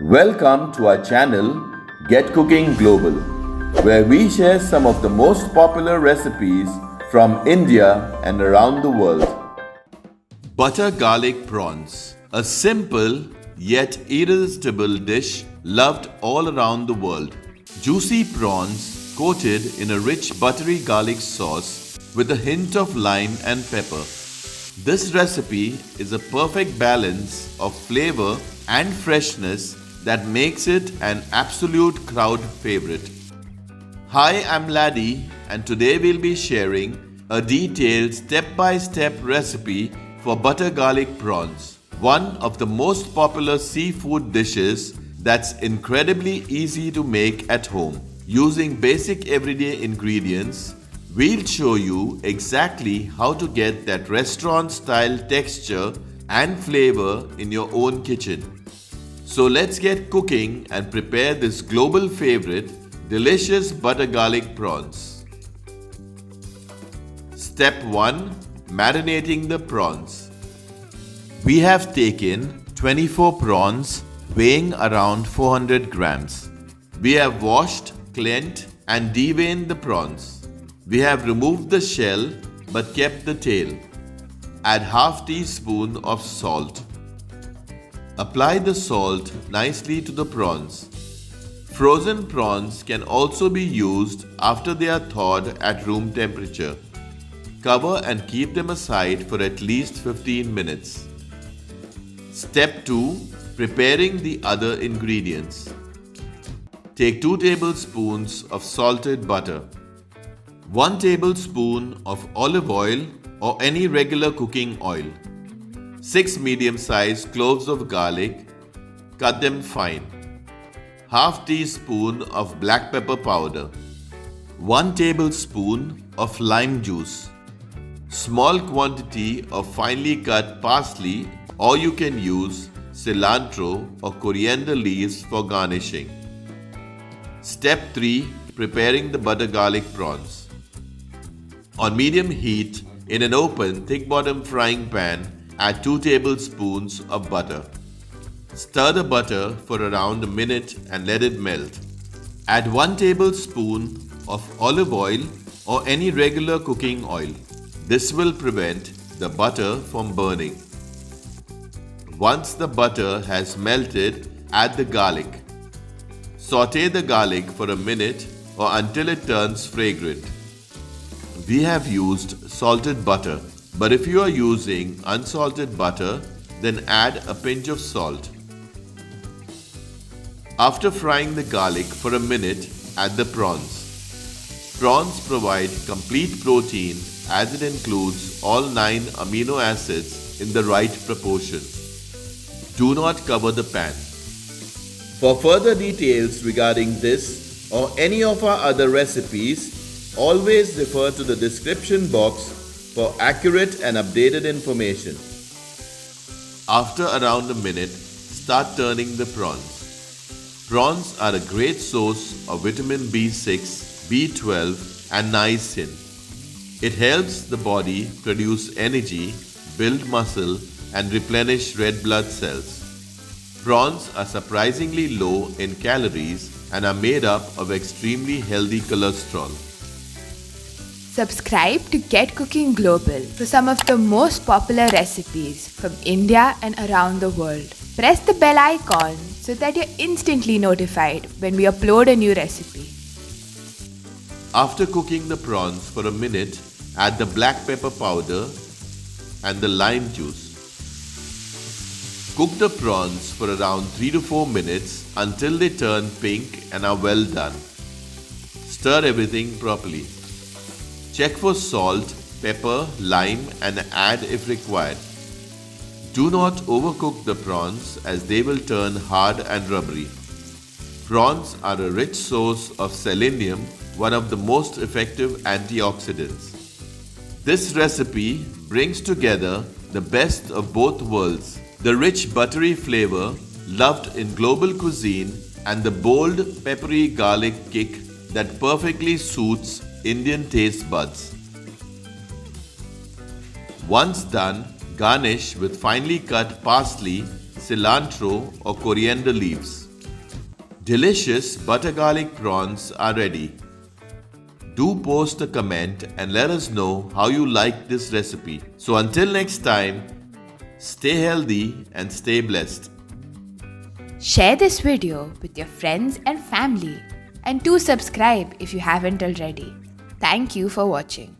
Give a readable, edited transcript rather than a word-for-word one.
Welcome to our channel Get Cooking Global, where we share some of the most popular recipes from India and around the world. Butter garlic prawns, a simple yet irresistible dish loved all around the world. Juicy prawns coated in a rich buttery garlic sauce with a hint of lime and pepper. This recipe is a perfect balance of flavor and freshness that makes it an absolute crowd favorite. Hi, I'm Laddie, and today we'll be sharing a detailed step-by-step recipe for butter garlic prawns, one of the most popular seafood dishes that's incredibly easy to make at home. Using basic everyday ingredients, we'll show you exactly how to get that restaurant-style texture and flavor in your own kitchen. So let's get cooking and prepare this global favorite, delicious butter garlic prawns. Step 1. Marinating the prawns. We have taken 24 prawns weighing around 400 grams. We have washed, cleaned and deveined the prawns. We have removed the shell but kept the tail. Add half teaspoon of salt. Apply the salt nicely to the prawns. Frozen prawns can also be used after they are thawed at room temperature. Cover and keep them aside for at least 15 minutes. Step 2. Preparing the other ingredients. Take 2 tablespoons of salted butter, 1 tablespoon of olive oil or any regular cooking oil, 6 medium-sized cloves of garlic, cut them fine, half teaspoon of black pepper powder, 1 tablespoon of lime juice, small quantity of finely cut parsley, or you can use cilantro or coriander leaves for garnishing. Step 3. Preparing the butter garlic prawns. On medium heat, in an open, thick-bottom frying pan, add 2 tablespoons of butter. Stir the butter for around a minute and let it melt. Add 1 tablespoon of olive oil or any regular cooking oil. This will prevent the butter from burning. Once the butter has melted, add the garlic. Saute the garlic for a minute or until it turns fragrant. We have used salted butter, but if you are using unsalted butter, then add a pinch of salt. After frying the garlic for a minute, add the prawns. Prawns provide complete protein as it includes all 9 amino acids in the right proportion. Do not cover the pan. For further details regarding this or any of our other recipes, always refer to the description box for accurate and updated information. After around a minute, start turning the prawns. Prawns are a great source of vitamin B6, B12 and niacin. It helps the body produce energy, build muscle and replenish red blood cells. Prawns are surprisingly low in calories and are made up of extremely healthy cholesterol. Subscribe to Get Cooking Global for some of the most popular recipes from India and around the world. Press the bell icon so that you're instantly notified when we upload a new recipe. After cooking the prawns for a minute, add the black pepper powder and the lime juice. Cook the prawns for around 3 to 4 minutes until they turn pink and are well done. Stir everything properly. Check for salt, pepper, lime and add if required. Do not overcook the prawns as they will turn hard and rubbery. Prawns are a rich source of selenium, one of the most effective antioxidants. This recipe brings together the best of both worlds, the rich buttery flavor loved in global cuisine and the bold peppery garlic kick that perfectly suits Indian taste buds. Once done, garnish with finely cut parsley, cilantro or coriander leaves. Delicious butter garlic prawns are ready. Do post a comment and let us know how you like this recipe. So until next time, stay healthy and stay blessed. Share this video with your friends and family, and do subscribe if you haven't already. Thank you for watching.